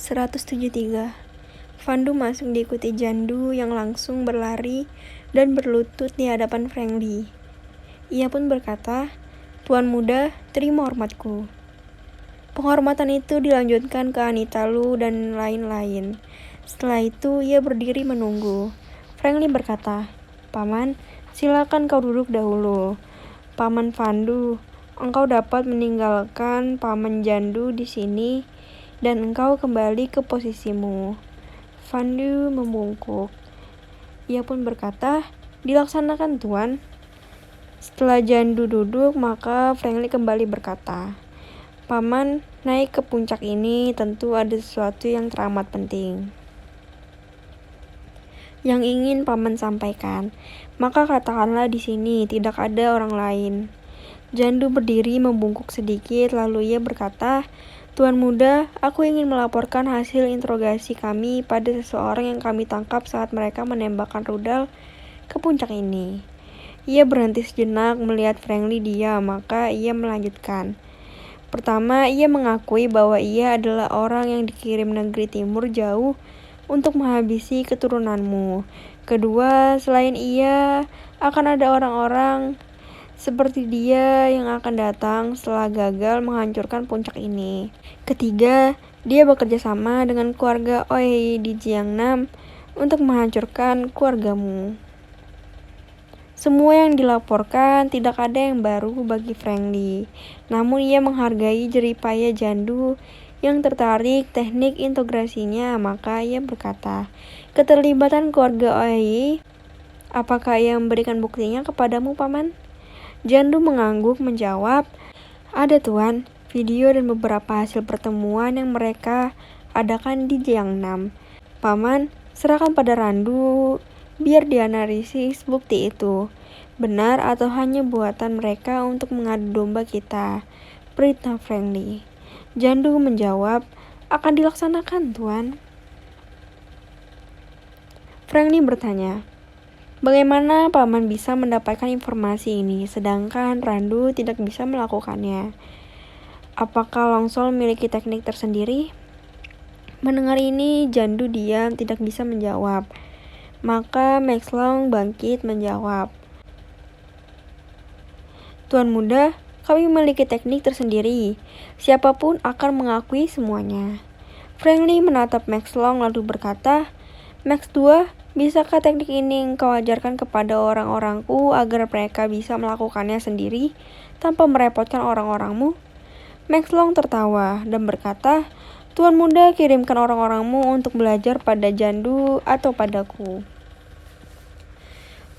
173. Fandu masuk diikuti Jandu yang langsung berlari dan berlutut di hadapan Frankly. Ia pun berkata, "Tuan muda, terima hormatku." Penghormatan itu dilanjutkan ke Anita Lu dan lain-lain. Setelah itu, ia berdiri menunggu. Frankly berkata, "Paman, silakan kau duduk dahulu. Paman Fandu, engkau dapat meninggalkan Paman Jandu di sini dan engkau kembali ke posisimu." Fandu membungkuk. Ia pun berkata, "Dilaksanakan, Tuan." Setelah Jandu duduk, maka Frankly kembali berkata, "Paman, naik ke puncak ini tentu ada sesuatu yang teramat penting yang ingin Paman sampaikan. Maka katakanlah di sini, tidak ada orang lain." Jandu berdiri membungkuk sedikit, lalu ia berkata, "Tuan muda, aku ingin melaporkan hasil interogasi kami pada seseorang yang kami tangkap saat mereka menembakkan rudal ke puncak ini." Ia berhenti sejenak melihat Frankly diam, maka ia melanjutkan. "Pertama, ia mengakui bahwa ia adalah orang yang dikirim negeri timur jauh untuk menghabisi keturunanmu. Kedua, selain ia, akan ada orang-orang seperti dia yang akan datang setelah gagal menghancurkan puncak ini. Ketiga, dia bekerja sama dengan keluarga Oi di Jiangnam untuk menghancurkan keluargamu." Semua yang dilaporkan tidak ada yang baru bagi Frankly. Namun ia menghargai jeripaya Jandu yang tertarik teknik integrasinya, maka ia berkata, "Keterlibatan keluarga Oi, apakah ia memberikan buktinya kepadamu, Paman?" Jandu mengangguk menjawab, "Ada, Tuan, video dan beberapa hasil pertemuan yang mereka adakan di Jiangnam. Paman, serahkan pada Randu biar dianalisis bukti itu. Benar atau hanya buatan mereka untuk mengadu domba kita?" perintah Frankly. Jandu menjawab, "Akan dilaksanakan, Tuan." Frankly bertanya, "Bagaimana Paman bisa mendapatkan informasi ini, sedangkan Randu tidak bisa melakukannya? Apakah Longsol memiliki teknik tersendiri?" Mendengar ini, Jandu diam, tidak bisa menjawab. Maka Max Long bangkit menjawab, "Tuan muda, kami memiliki teknik tersendiri. Siapapun akan mengakui semuanya." Frankly menatap Max Long lalu berkata, "Max II, bisakah teknik ini engkau ajarkan kepada orang-orangku agar mereka bisa melakukannya sendiri tanpa merepotkan orang-orangmu?" Max Long tertawa dan berkata, "Tuan muda, kirimkan orang-orangmu untuk belajar pada Jandu atau padaku."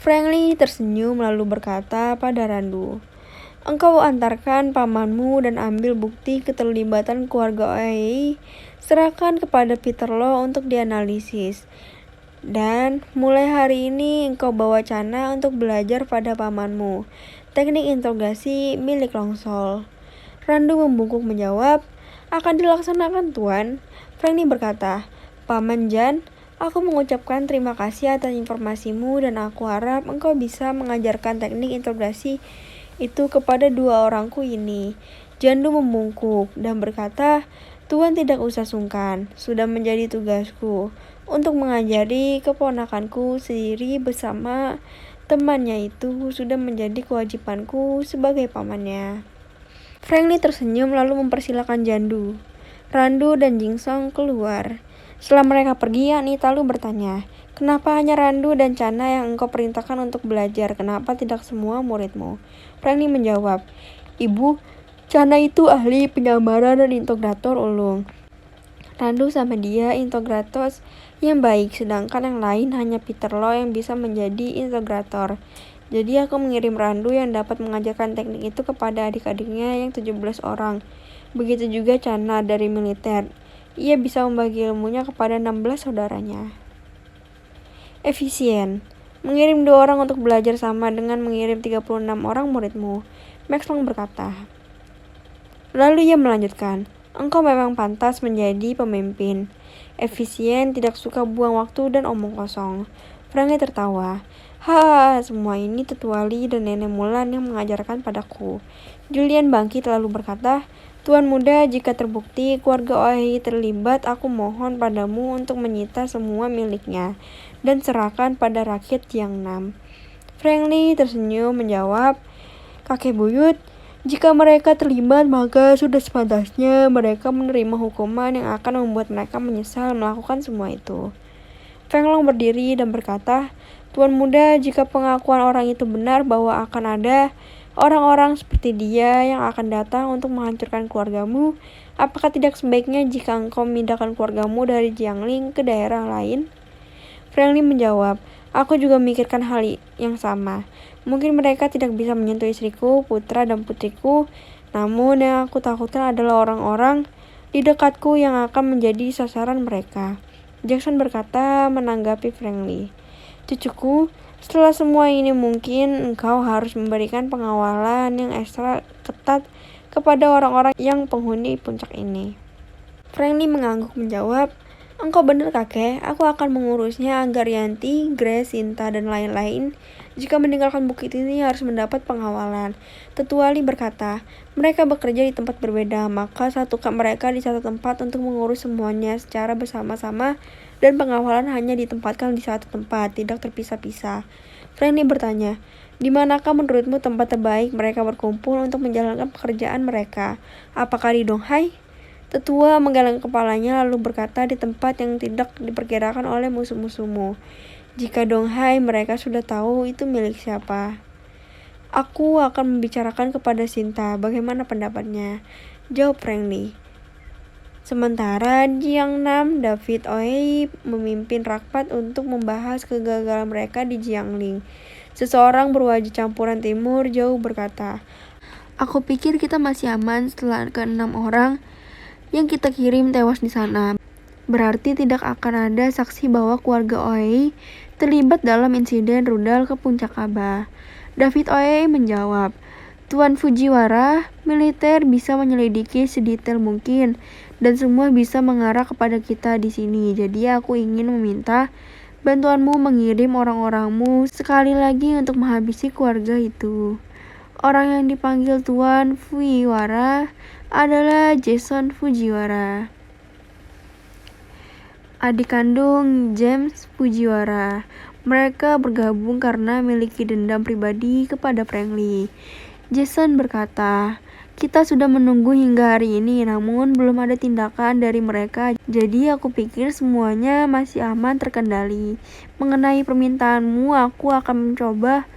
Frankly tersenyum lalu berkata pada Randu, "Engkau antarkan pamanmu dan ambil bukti keterlibatan keluarga Oi, serahkan kepada Peter Lo untuk dianalisis. Dan mulai hari ini engkau bawa Chana untuk belajar pada pamanmu, teknik interogasi milik Longsol." Randu membungkuk menjawab, "Akan dilaksanakan, Tuan." Frankly berkata, "Paman Jan, aku mengucapkan terima kasih atas informasimu dan aku harap engkau bisa mengajarkan teknik interogasi itu kepada dua orangku ini." Jandu membungkuk dan berkata, "Tuan tidak usah sungkan, sudah menjadi tugasku untuk mengajari keponakanku sendiri bersama temannya itu sudah menjadi kewajibanku sebagai pamannya." Frankly tersenyum lalu mempersilakan Jandu, Randu dan Jingsong keluar. Setelah mereka pergi, Anita Lu bertanya, "Kenapa hanya Randu dan Chana yang engkau perintahkan untuk belajar? Kenapa tidak semua muridmu?" Frankly menjawab, "Ibu, Chana itu ahli penyamaran dan integrator ulung. Randu sama dia integrator yang baik, sedangkan yang lain hanya Peter Lo yang bisa menjadi integrator. Jadi aku mengirim Randu yang dapat mengajarkan teknik itu kepada adik-adiknya yang 17 orang. Begitu juga Chana dari militer. Ia bisa membagi ilmunya kepada 16 saudaranya. Efisien. Mengirim 2 orang untuk belajar sama dengan mengirim 36 orang muridmu." Max Long berkata. Lalu ia melanjutkan, "Engkau memang pantas menjadi pemimpin. Efisien, tidak suka buang waktu dan omong kosong." Frankly tertawa. Semua ini Tetua Li dan Nenek Mulan yang mengajarkan padaku. Julian bangkit lalu berkata, Tuan Muda, jika terbukti keluarga Ohi terlibat, aku mohon padamu untuk menyita semua miliknya dan serahkan pada rakyat Jiangnam. Frankly tersenyum menjawab, Kakek buyut, jika mereka terlibat maka sudah sepantasnya mereka menerima hukuman yang akan membuat mereka menyesal melakukan semua itu. Feng Long berdiri dan berkata, Tuan Muda, jika pengakuan orang itu benar bahwa akan ada orang-orang seperti dia yang akan datang untuk menghancurkan keluargamu, apakah tidak sebaiknya jika engkau memindahkan keluargamu dari Jiangling ke daerah lain? Friendly menjawab, aku juga memikirkan hal yang sama. Mungkin mereka tidak bisa menyentuh istriku, putra dan putriku, namun yang aku takutkan adalah orang-orang di dekatku yang akan menjadi sasaran mereka. Jackson berkata menanggapi Friendly. Cucuku, setelah semua ini mungkin engkau harus memberikan pengawalan yang ekstra ketat kepada orang-orang yang penghuni puncak ini. Friendly mengangguk menjawab, engkau benar kakek, aku akan mengurusnya agar Yanti, Grace, Sinta, dan lain-lain jika meninggalkan bukit ini harus mendapat pengawalan. Tetua Li berkata, mereka bekerja di tempat berbeda, maka satukan mereka di satu tempat untuk mengurus semuanya secara bersama-sama dan pengawalan hanya ditempatkan di satu tempat, tidak terpisah-pisah. Friendly bertanya, di manakah menurutmu tempat terbaik mereka berkumpul untuk menjalankan pekerjaan mereka? Apakah di Donghai? Tetua menggeleng kepalanya lalu berkata di tempat yang tidak diperkirakan oleh musuh-musuhmu. Jika Donghai mereka sudah tahu itu milik siapa. Aku akan membicarakan kepada Sinta bagaimana pendapatnya. Jawab Friendly. Sementara Jiangnam, David Oei memimpin rapat untuk membahas kegagalan mereka di Jiangling. Seseorang berwajah campuran timur jauh berkata, aku pikir kita masih aman setelah ke-6 orang yang kita kirim tewas di sana. Berarti tidak akan ada saksi bahwa keluarga Oei terlibat dalam insiden rudal ke puncak Aba. David Oei menjawab, Tuan Fujiwara, militer bisa menyelidiki sedetail mungkin dan semua bisa mengarah kepada kita di sini. Jadi aku ingin meminta bantuanmu mengirim orang-orangmu sekali lagi untuk menghabisi keluarga itu. Orang yang dipanggil Tuan Fujiwara adalah Jason Fujiwara, adik kandung James Fujiwara. Mereka bergabung karena memiliki dendam pribadi kepada Frankly. Jason berkata, kita sudah menunggu hingga hari ini, namun belum ada tindakan dari mereka. Jadi aku pikir semuanya masih aman terkendali. Mengenai permintaanmu, aku akan mencoba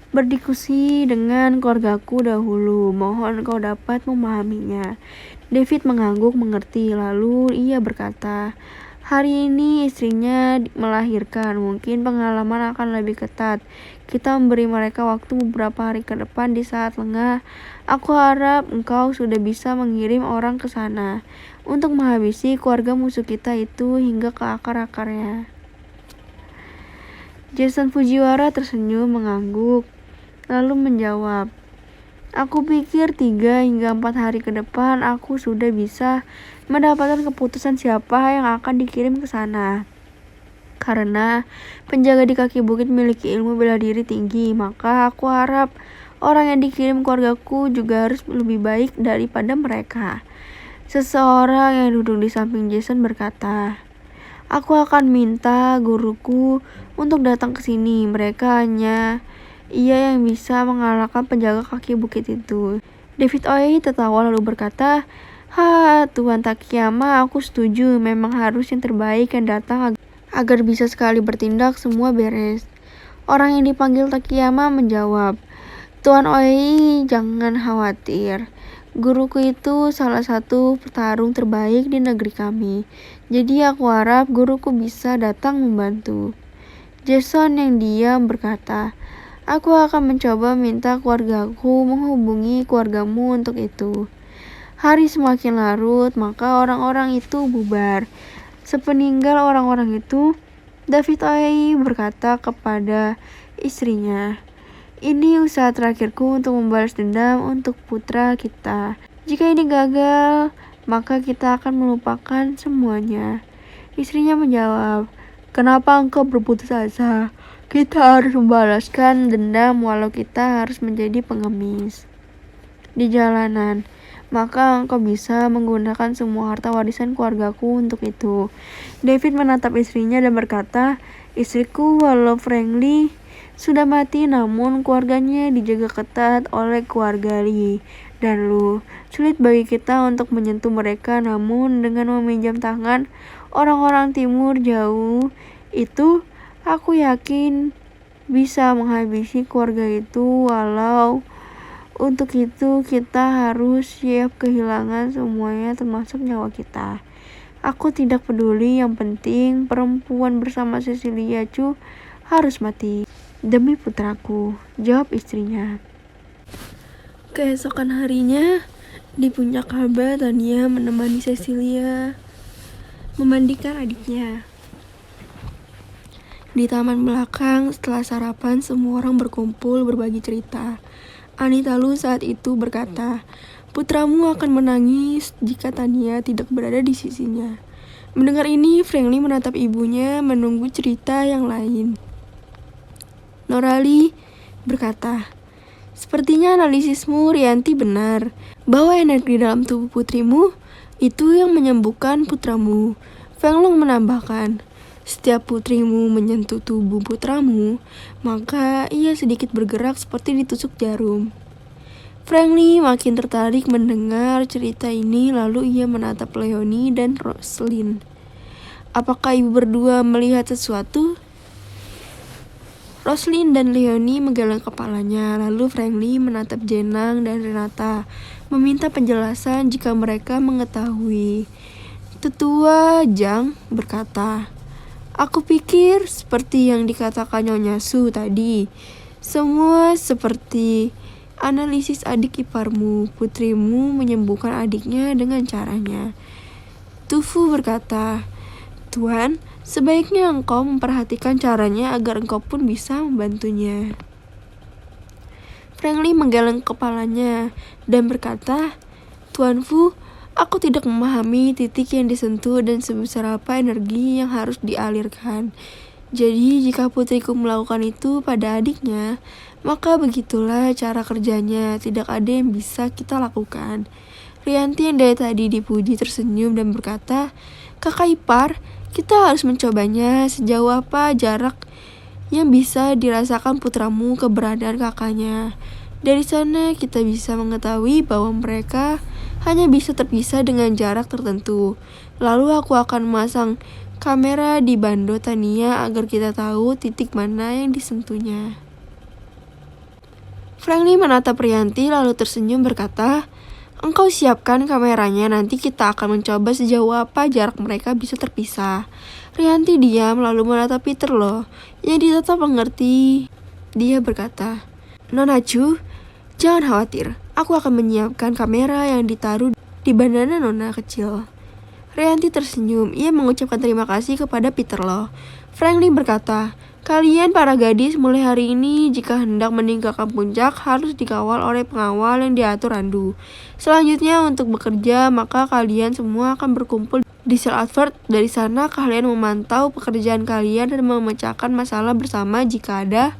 berdiskusi dengan keluargaku dahulu. Mohon kau dapat memahaminya. David mengangguk mengerti, lalu ia berkata, hari ini istrinya melahirkan, mungkin pengalaman akan lebih ketat. Kita memberi mereka waktu beberapa hari ke depan di saat lengah. Aku harap engkau sudah bisa mengirim orang ke sana untuk menghabisi keluarga musuh kita itu hingga ke akar-akarnya. Jason Fujiwara tersenyum mengangguk, lalu menjawab, aku pikir 3 hingga 4 hari ke depan aku sudah bisa mendapatkan keputusan siapa yang akan dikirim ke sana. Karena penjaga di kaki bukit memiliki ilmu bela diri tinggi, maka aku harap orang yang dikirim keluargaku juga harus lebih baik daripada mereka. Seseorang yang duduk di samping Jason berkata, aku akan minta guruku untuk datang ke sini. Mereka hanya ia yang bisa mengalahkan penjaga kaki bukit itu. David Oei tertawa lalu berkata, Tuan Takayama, aku setuju. Memang harus yang terbaik yang datang agar bisa sekali bertindak semua beres. Orang yang dipanggil Takayama menjawab, Tuan Oei, jangan khawatir. Guruku itu salah satu petarung terbaik di negeri kami. Jadi aku harap guruku bisa datang membantu. Jason yang diam berkata, aku akan mencoba minta keluargaku menghubungi keluargamu untuk itu. Hari semakin larut, maka orang-orang itu bubar. Sepeninggal orang-orang itu, David Oei berkata kepada istrinya, ini usaha terakhirku untuk membalas dendam untuk putra kita. Jika ini gagal, maka kita akan melupakan semuanya. Istrinya menjawab, kenapa engkau berputus asa? Kita harus membalaskan dendam walau kita harus menjadi pengemis di jalanan. Maka engkau bisa menggunakan semua harta warisan keluargaku untuk itu. David menatap istrinya dan berkata, istriku, walau Franklin sudah mati, namun keluarganya dijaga ketat oleh keluarga Lee dan Lu. Sulit bagi kita untuk menyentuh mereka, namun dengan meminjam tangan orang-orang timur jauh itu, aku yakin bisa menghabisi keluarga itu. Walau untuk itu kita harus siap kehilangan semuanya termasuk nyawa kita. Aku tidak peduli, yang penting perempuan bersama Cecilia Chu harus mati. Demi putraku, jawab istrinya. Keesokan harinya, di puncak Kaba, Tania menemani Cecilia memandikan adiknya. Di taman belakang, setelah sarapan, semua orang berkumpul berbagi cerita. Anita Lu saat itu berkata, putramu akan menangis jika Tania tidak berada di sisinya. Mendengar ini, Franklin menatap ibunya menunggu cerita yang lain. Norali berkata, sepertinya analisismu, Rianti, benar, bahwa energi dalam tubuh putrimu itu yang menyembuhkan putramu. Feng Long menambahkan, setiap putrimu menyentuh tubuh putramu, maka ia sedikit bergerak seperti ditusuk jarum. Franklin makin tertarik mendengar cerita ini, lalu ia menatap Leonie dan Roslyn. Apakah ibu berdua melihat sesuatu? Roslyn dan Leonie menggeleng kepalanya, lalu Franklin menatap Jenang dan Renata, meminta penjelasan jika mereka mengetahui. Tetua Jang berkata, aku pikir seperti yang dikatakan Nyonya Su tadi, semua seperti analisis adik iparmu. Putrimu menyembuhkan adiknya dengan caranya. Tufu berkata, Tuan, sebaiknya engkau memperhatikan caranya agar engkau pun bisa membantunya. Franklin menggeleng kepalanya dan berkata, Tuan Fu, aku tidak memahami titik yang disentuh dan sebesar apa energi yang harus dialirkan. Jadi jika putriku melakukan itu pada adiknya, maka begitulah cara kerjanya, tidak ada yang bisa kita lakukan. Rianti yang dari tadi dipuji tersenyum dan berkata, kakak ipar, kita harus mencobanya. Sejauh apa jarak yang bisa dirasakan putramu keberadaan kakaknya? Dari sana kita bisa mengetahui bahwa mereka hanya bisa terpisah dengan jarak tertentu. Lalu aku akan memasang kamera di bando Tania agar kita tahu titik mana yang disentuhnya. Franklin menatap Rianti lalu tersenyum berkata, engkau siapkan kameranya, nanti kita akan mencoba sejauh apa jarak mereka bisa terpisah. Rianti diam lalu menatap Peter Lo, yang ditatap mengerti. Dia berkata, Nona Chu, jangan khawatir, aku akan menyiapkan kamera yang ditaruh di bandana Nona kecil. Rianti tersenyum, ia mengucapkan terima kasih kepada Peter Lo. Franklin berkata, kalian para gadis mulai hari ini jika hendak meninggalkan puncak harus dikawal oleh pengawal yang diatur Randu. Selanjutnya untuk bekerja maka kalian semua akan berkumpul di sel advert. Dari sana kalian memantau pekerjaan kalian dan memecahkan masalah bersama jika ada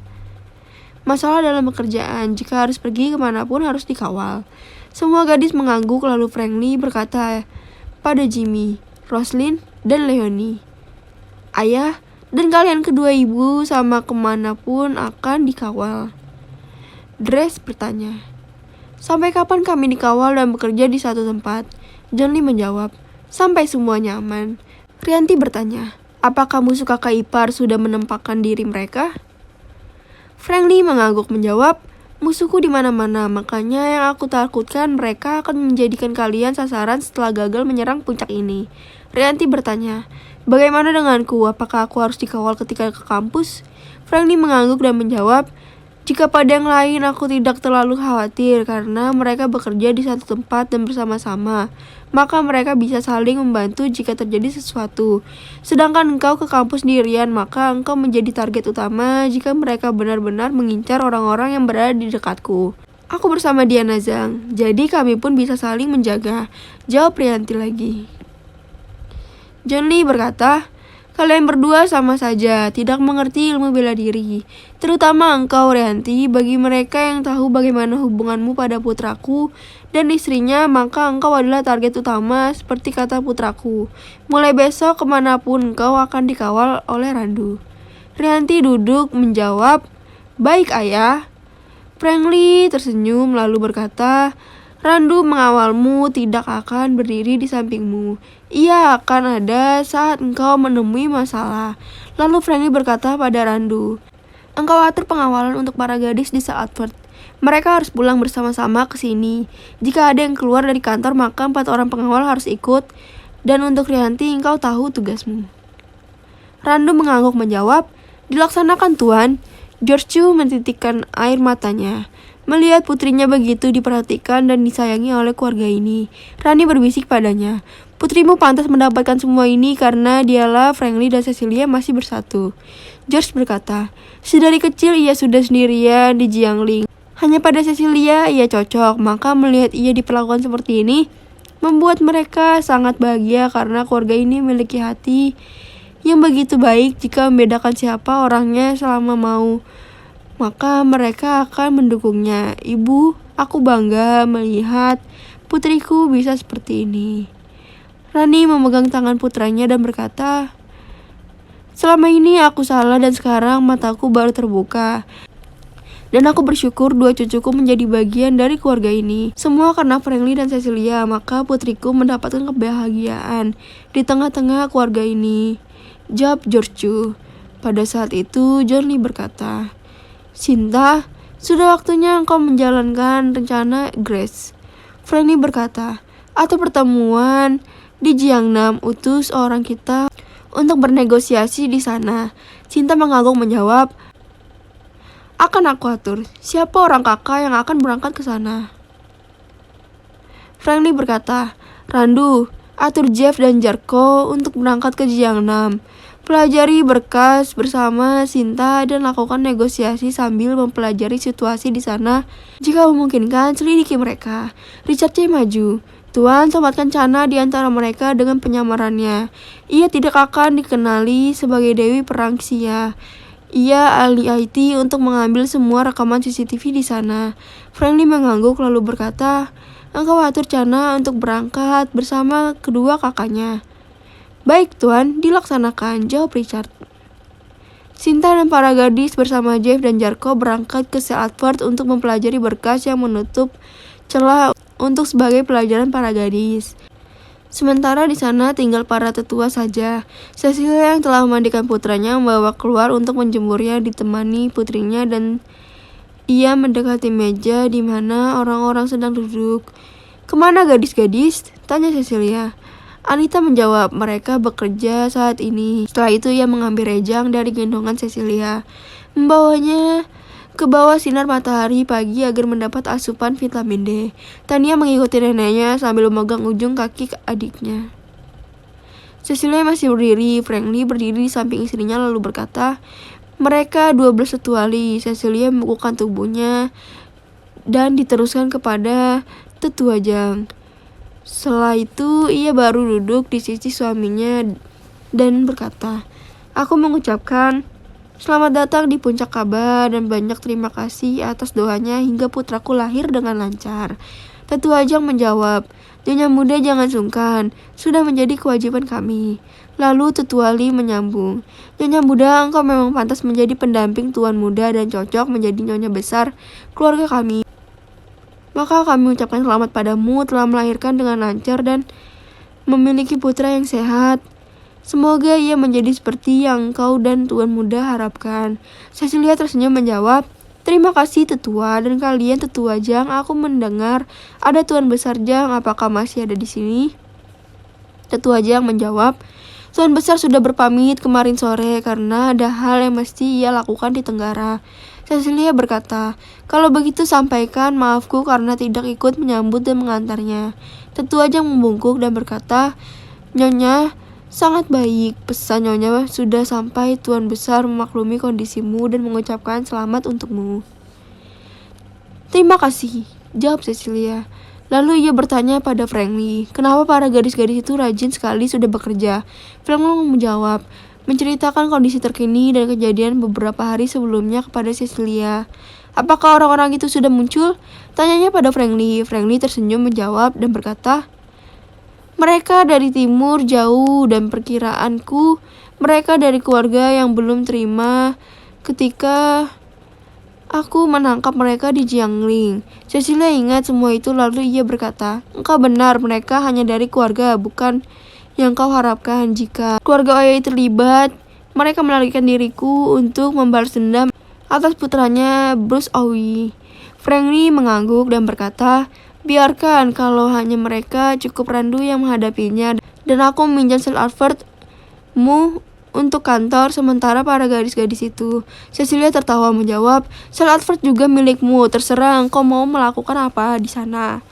masalah dalam pekerjaan. Jika harus pergi kemanapun harus dikawal. Semua gadis mengangguk lalu Franklin berkata pada Jimmy, Roslyn, dan Leonie, ayah dan kalian kedua ibu sama kemanapun akan dikawal. Dress bertanya, sampai kapan kami dikawal dan bekerja di satu tempat? John Lee menjawab, sampai semuanya aman. Rianti bertanya, apakah musuh kakak ipar sudah menempatkan diri mereka? Franklin mengangguk menjawab, musuhku di mana-mana, makanya yang aku takutkan mereka akan menjadikan kalian sasaran setelah gagal menyerang puncak ini. Rianti bertanya, bagaimana denganku? Apakah aku harus dikawal ketika ke kampus? Franklin mengangguk dan menjawab, jika pada yang lain aku tidak terlalu khawatir karena mereka bekerja di satu tempat dan bersama-sama. Maka mereka bisa saling membantu jika terjadi sesuatu. Sedangkan engkau ke kampus sendirian, maka engkau menjadi target utama jika mereka benar-benar mengincar orang-orang yang berada di dekatku. Aku bersama Diana Zhang, jadi kami pun bisa saling menjaga. Jawab Rianti lagi. John Lee berkata, Kalian berdua sama saja, tidak mengerti ilmu bela diri. Terutama engkau, Rianti, bagi mereka yang tahu bagaimana hubunganmu pada putraku dan istrinya, maka engkau adalah target utama, seperti kata putraku. Mulai besok, kemanapun engkau akan dikawal oleh Randu. Rianti duduk menjawab, "Baik, ayah." Frankly tersenyum lalu berkata, "Randu mengawalmu, tidak akan berdiri di sampingmu. Ia akan ada saat engkau menemui masalah." Lalu Frankly berkata pada Randu, "Engkau atur pengawalan untuk para gadis di Salford. Mereka harus pulang bersama-sama ke sini. Jika ada yang keluar dari kantor, maka 4 orang pengawal harus ikut. Dan untuk Rianti, engkau tahu tugasmu." Randu mengangguk menjawab, "Dilaksanakan, Tuan." George Chu mentitikkan air matanya. Melihat putrinya begitu diperhatikan dan disayangi oleh keluarga ini, Rani berbisik padanya, "Putrimu pantas mendapatkan semua ini karena dialah Frankly dan Cecilia masih bersatu." George berkata, "Sedari kecil ia sudah sendirian di Jiangling. Hanya pada Cecilia ia cocok, maka melihat ia diperlakukan seperti ini membuat mereka sangat bahagia karena keluarga ini memiliki hati yang begitu baik. Jika membedakan siapa orangnya selama mau, maka mereka akan mendukungnya. Ibu, aku bangga melihat putriku bisa seperti ini." Rani memegang tangan putranya dan berkata, "Selama ini aku salah dan sekarang mataku baru terbuka. Dan aku bersyukur 2 cucuku menjadi bagian dari keluarga ini. Semua karena Frankly dan Cecilia, maka putriku mendapatkan kebahagiaan di tengah-tengah keluarga ini." Jawab George Chu. Pada saat itu, John Lee berkata, "Sinta, sudah waktunya engkau menjalankan rencana Grace." Frankly berkata, "Atau pertemuan di Jiangnan, utus orang kita untuk bernegosiasi di sana." Sinta mengangguk menjawab, "Akan aku atur. Siapa orang kakak yang akan berangkat ke sana?" Frankly berkata, "Randu, atur Jeff dan Jarko untuk berangkat ke Jiangnan. Pelajari berkas bersama Sinta dan lakukan negosiasi sambil mempelajari situasi di sana. Jika memungkinkan, selidiki mereka." Richard C. maju. "Tuan, sobatkan Chana di antara mereka dengan penyamarannya. Ia tidak akan dikenali sebagai Dewi Perang Xia. Ia ahli IT untuk mengambil semua rekaman CCTV di sana." Frankly mengangguk lalu berkata, "Engkau atur Chana untuk berangkat bersama kedua kakaknya." "Baik, Tuan, dilaksanakan," jawab Richard. Sinta dan para gadis bersama Jeff dan Jarko berangkat ke Salford untuk mempelajari berkas yang menutup celah untuk sebagai pelajaran para gadis. Sementara di sana tinggal para tetua saja. Cecilia yang telah memandikan putranya membawa keluar untuk menjemurnya ditemani putrinya dan ia mendekati meja di mana orang-orang sedang duduk. "Kemana gadis-gadis?" tanya Cecilia. Anita menjawab, "Mereka bekerja saat ini." Setelah itu ia mengambil rejang dari gendongan Cecilia, membawanya ke bawah sinar matahari pagi agar mendapat asupan vitamin D. Tania mengikuti neneknya sambil memegang ujung kaki adiknya. Cecilia masih berdiri. Frankly berdiri di samping istrinya lalu berkata, "Mereka 12 tetuali." Cecilia membukukan tubuhnya dan diteruskan kepada tetua Jang. Setelah itu, ia baru duduk di sisi suaminya dan berkata, "Aku mengucapkan selamat datang di puncak Ka'bah dan banyak terima kasih atas doanya hingga putraku lahir dengan lancar." Tetua Jang menjawab, "Nyonya muda jangan sungkan, sudah menjadi kewajiban kami." Lalu Tetua Li menyambung, "Nyonya muda, engkau memang pantas menjadi pendamping tuan muda dan cocok menjadi nyonya besar keluarga kami. Maka kami ucapkan selamat padamu telah melahirkan dengan lancar dan memiliki putra yang sehat. Semoga ia menjadi seperti yang engkau dan tuan muda harapkan." Cecilia tersenyum menjawab, "Terima kasih tetua dan kalian tetua Jang. Aku mendengar ada tuan besar Jang. Apakah masih ada di sini?" Tetua Jang menjawab, "Tuan besar sudah berpamit kemarin sore karena ada hal yang mesti ia lakukan di Tenggara." Cecilia berkata, "Kalau begitu sampaikan maafku karena tidak ikut menyambut dan mengantarnya." Tetua Jang membungkuk dan berkata, "Nyonya, sangat baik. Pesan Nyonya sudah sampai. Tuan besar memaklumi kondisimu dan mengucapkan selamat untukmu." "Terima kasih," jawab Cecilia. Lalu ia bertanya pada Frankly, "Kenapa para gadis-gadis itu rajin sekali sudah bekerja?" Frankly menjawab, menceritakan kondisi terkini dan kejadian beberapa hari sebelumnya kepada Cecilia. Apakah orang-orang itu sudah muncul? Tanyanya pada Franklin. Franklin tersenyum menjawab dan berkata, mereka dari timur jauh dan perkiraanku mereka dari keluarga yang belum terima ketika aku menangkap mereka di Jiangling. Cecilia ingat semua itu lalu ia berkata, engkau benar, mereka hanya dari keluarga, bukan yang kau harapkan. Jika keluarga Oyai terlibat, mereka melarikan diriku untuk membalas dendam atas putranya Bruce Owie. Franklin mengangguk dan berkata, biarkan kalau hanya mereka, cukup Randu yang menghadapinya dan aku meminjam Sir Alfred-mu untuk kantor sementara para gadis-gadis itu. Cecilia tertawa menjawab, Sir Alfred juga milikmu, terserah engkau mau melakukan apa di sana.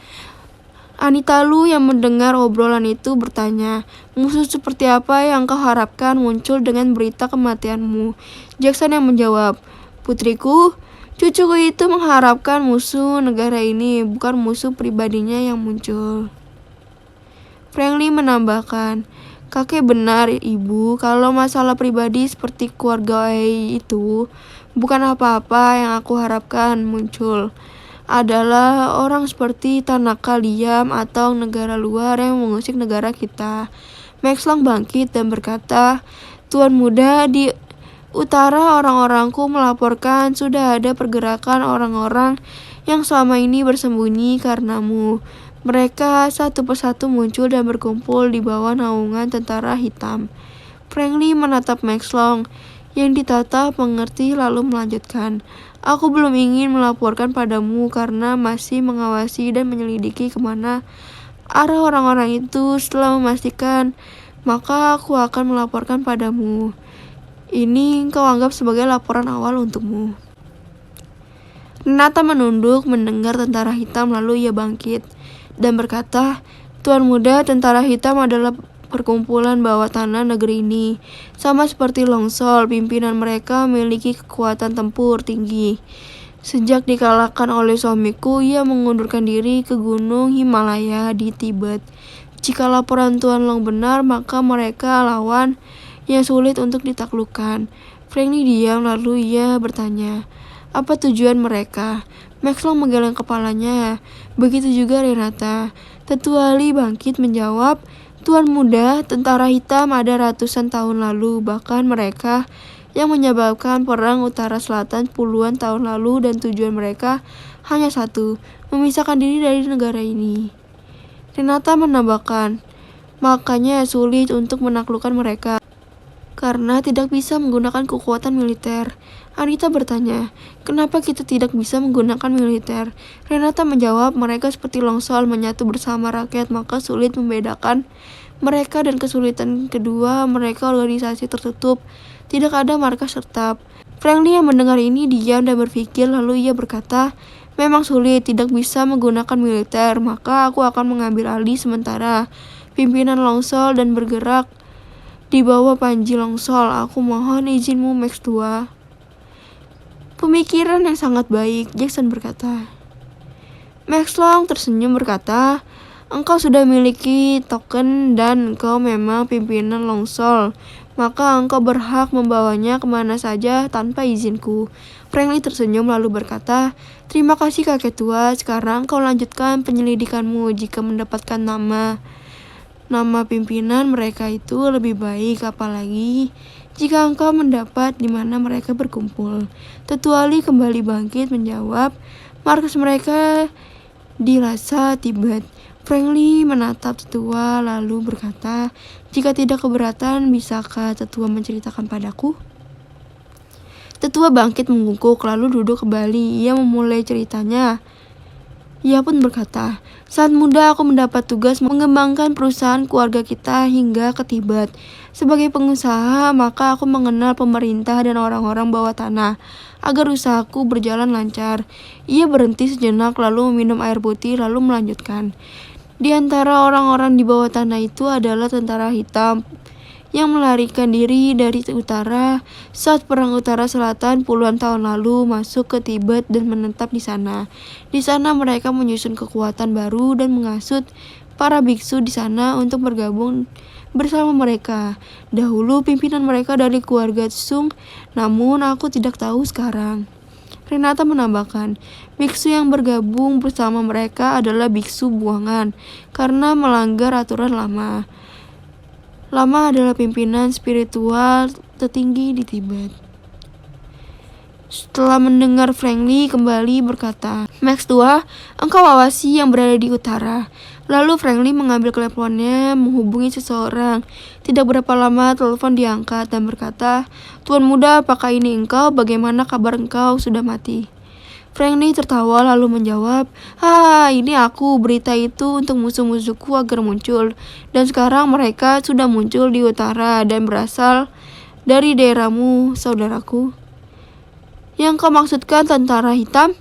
Anita Lu yang mendengar obrolan itu bertanya, musuh seperti apa yang kau harapkan muncul dengan berita kematianmu? Jackson yang menjawab, putriku, cucuku itu mengharapkan musuh negara ini, bukan musuh pribadinya yang muncul. Franklin menambahkan, kakek benar, ibu, kalau masalah pribadi seperti keluarga Oyai itu, bukan apa-apa yang aku harapkan muncul. Adalah orang seperti Tanaka Liam atau negara luar yang mengusik negara kita. Max Long bangkit dan berkata, Tuan Muda, di utara orang-orangku melaporkan sudah ada pergerakan orang-orang yang selama ini bersembunyi karenamu. Mereka satu persatu muncul dan berkumpul di bawah naungan tentara hitam. Franklin menatap Max Long yang ditatap mengerti lalu melanjutkan, aku belum ingin melaporkan padamu karena masih mengawasi dan menyelidiki kemana arah orang-orang itu. Setelah memastikan, maka aku akan melaporkan padamu. Ini kau anggap sebagai laporan awal untukmu. Renata menunduk mendengar tentara hitam lalu ia bangkit dan berkata, Tuan Muda, tentara hitam adalah perkumpulan bawah tanah negeri ini. Sama seperti Longsol, pimpinan mereka memiliki kekuatan tempur tinggi. Sejak dikalahkan oleh suamiku, ia mengundurkan diri ke gunung Himalaya di Tibet. Jika laporan Tuan Long benar, maka mereka lawan yang sulit untuk ditaklukkan. Franklin diam lalu ia bertanya, apa tujuan mereka? Max Long menggeleng kepalanya. Begitu juga Renata. Tetua Li bangkit menjawab, Tuan Muda, tentara hitam ada ratusan tahun lalu, bahkan mereka yang menyebabkan perang utara selatan puluhan tahun lalu dan tujuan mereka hanya satu, memisahkan diri dari negara ini. Renata menambahkan, makanya sulit untuk menaklukkan mereka karena tidak bisa menggunakan kekuatan militer. Anita bertanya, kenapa kita tidak bisa menggunakan militer? Renata menjawab, mereka seperti Longsol menyatu bersama rakyat, maka sulit membedakan mereka dan kesulitan kedua, mereka organisasi tertutup, tidak ada markas tetap. Franklin yang mendengar ini diam dan berpikir, lalu ia berkata, memang sulit, tidak bisa menggunakan militer, maka aku akan mengambil alih sementara pimpinan Longsol dan bergerak di bawah Panji Longsol. Aku mohon izinmu, Max tua. Pemikiran yang sangat baik, Jackson berkata. Max Long tersenyum berkata, engkau sudah memiliki token dan engkau memang pimpinan Longsol, maka engkau berhak membawanya kemana saja tanpa izinku. Franklin tersenyum lalu berkata, terima kasih kakek tua, sekarang kau lanjutkan penyelidikanmu. Jika mendapatkan nama pimpinan mereka itu lebih baik, apalagi jika engkau mendapat di mana mereka berkumpul. Tetua Li kembali bangkit menjawab, markas mereka di Lhasa, Tibet. Franklin menatap tetua lalu berkata, jika tidak keberatan, bisakah tetua menceritakan padaku? Tetua bangkit menggungkuk lalu duduk kembali. Ia memulai ceritanya. Ia pun berkata, saat muda aku mendapat tugas mengembangkan perusahaan keluarga kita hingga ke Tibet. Sebagai pengusaha, maka aku mengenal pemerintah dan orang-orang bawah tanah agar usahaku berjalan lancar. Ia berhenti sejenak lalu meminum air putih lalu melanjutkan. Di antara orang-orang di bawah tanah itu adalah tentara hitam yang melarikan diri dari utara saat perang utara selatan puluhan tahun lalu masuk ke Tibet dan menetap di sana. Di sana mereka menyusun kekuatan baru dan menghasut para biksu di sana untuk bergabung bersama mereka. Dahulu pimpinan mereka dari keluarga Sung, namun aku tidak tahu sekarang. Renata menambahkan, biksu yang bergabung bersama mereka adalah biksu buangan karena melanggar aturan lama. Lama adalah pimpinan spiritual tertinggi di Tibet. Setelah mendengar, Frankly kembali berkata, Max tua, engkau awasi yang berada di utara. Lalu Frankly mengambil teleponnya, menghubungi seseorang. Tidak berapa lama telepon diangkat dan berkata, Tuan muda, apakah ini engkau? Bagaimana kabar engkau? Sudah mati. Frankly tertawa lalu menjawab, ini aku, berita itu untuk musuh-musuhku agar muncul. Dan sekarang mereka sudah muncul di utara dan berasal dari daerahmu, saudaraku. Yang kau maksudkan tentara hitam?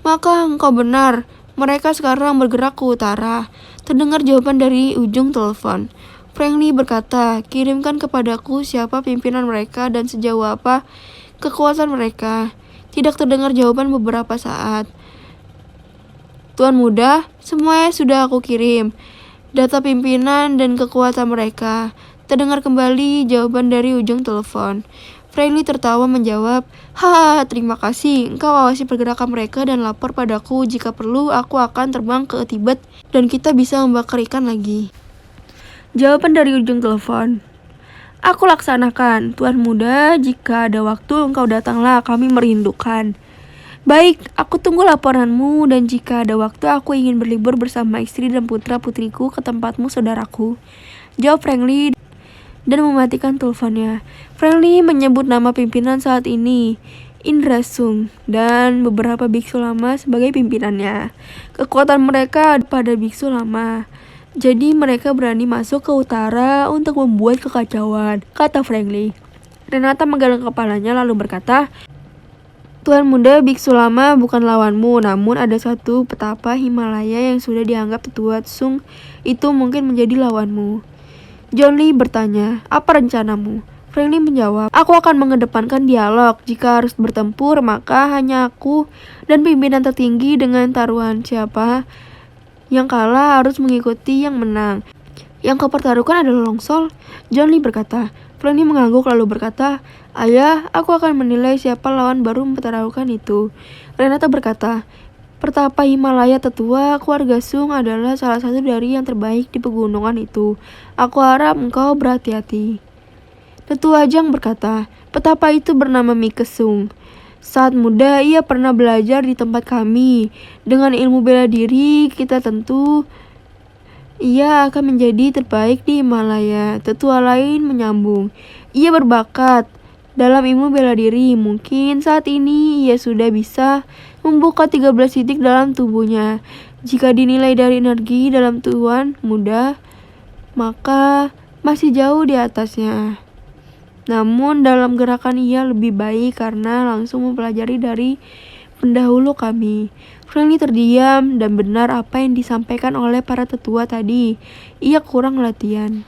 Maka engkau benar, mereka sekarang bergerak ke utara. Terdengar jawaban dari ujung telepon. Frankly berkata, kirimkan kepadaku siapa pimpinan mereka dan sejauh apa kekuatan mereka. Tidak terdengar jawaban beberapa saat. Tuan muda, semuanya sudah aku kirim. Data pimpinan dan kekuatan mereka. Terdengar kembali jawaban dari ujung telepon. Frankly tertawa menjawab, terima kasih. Engkau awasi pergerakan mereka dan lapor padaku. Jika perlu, aku akan terbang ke Tibet dan kita bisa membakar ikan lagi. Jawaban dari ujung telepon, aku laksanakan, Tuan muda. Jika ada waktu, engkau datanglah, kami merindukan. Baik, aku tunggu laporanmu dan jika ada waktu, aku ingin berlibur bersama istri dan putra-putriku ke tempatmu, saudaraku. Jawab Frankly dan mematikan teleponnya. Frankly menyebut nama pimpinan saat ini, Indra Sung, dan beberapa biksu lama sebagai pimpinannya. Kekuatan mereka pada biksu lama. Jadi mereka berani masuk ke utara untuk membuat kekacauan, kata Frankly. Renata menggeleng kepalanya lalu berkata, Tuan muda, biksu lama bukan lawanmu, namun ada satu petapa Himalaya yang sudah dianggap tetua Sung itu mungkin menjadi lawanmu. John Lee bertanya, apa rencanamu? Frankly menjawab, aku akan mengedepankan dialog. Jika harus bertempur, maka hanya aku dan pimpinan tertinggi dengan taruhan siapa yang kalah harus mengikuti yang menang. Yang kau pertaruhkan adalah longsor, John Lee berkata. Frankly mengangguk lalu berkata, Ayah, aku akan menilai siapa lawan baru mempertaruhkan itu. Renata berkata, Pertapa Himalaya tetua keluarga Sung adalah salah satu dari yang terbaik di pegunungan itu. Aku harap engkau berhati-hati. Tetua Jang berkata, petapa itu bernama Mike Sung. Saat muda ia pernah belajar di tempat kami. Dengan ilmu bela diri kita tentu ia akan menjadi terbaik di Himalaya. Tetua lain menyambung, ia berbakat dalam ilmu bela diri. Mungkin saat ini ia sudah bisa membuka 13 titik dalam tubuhnya. Jika dinilai dari energi dalam tuan muda, maka masih jauh di atasnya. Namun dalam gerakan ia lebih baik karena langsung mempelajari dari pendahulu kami. Frankly terdiam dan benar apa yang disampaikan oleh para tetua tadi. Ia kurang latihan.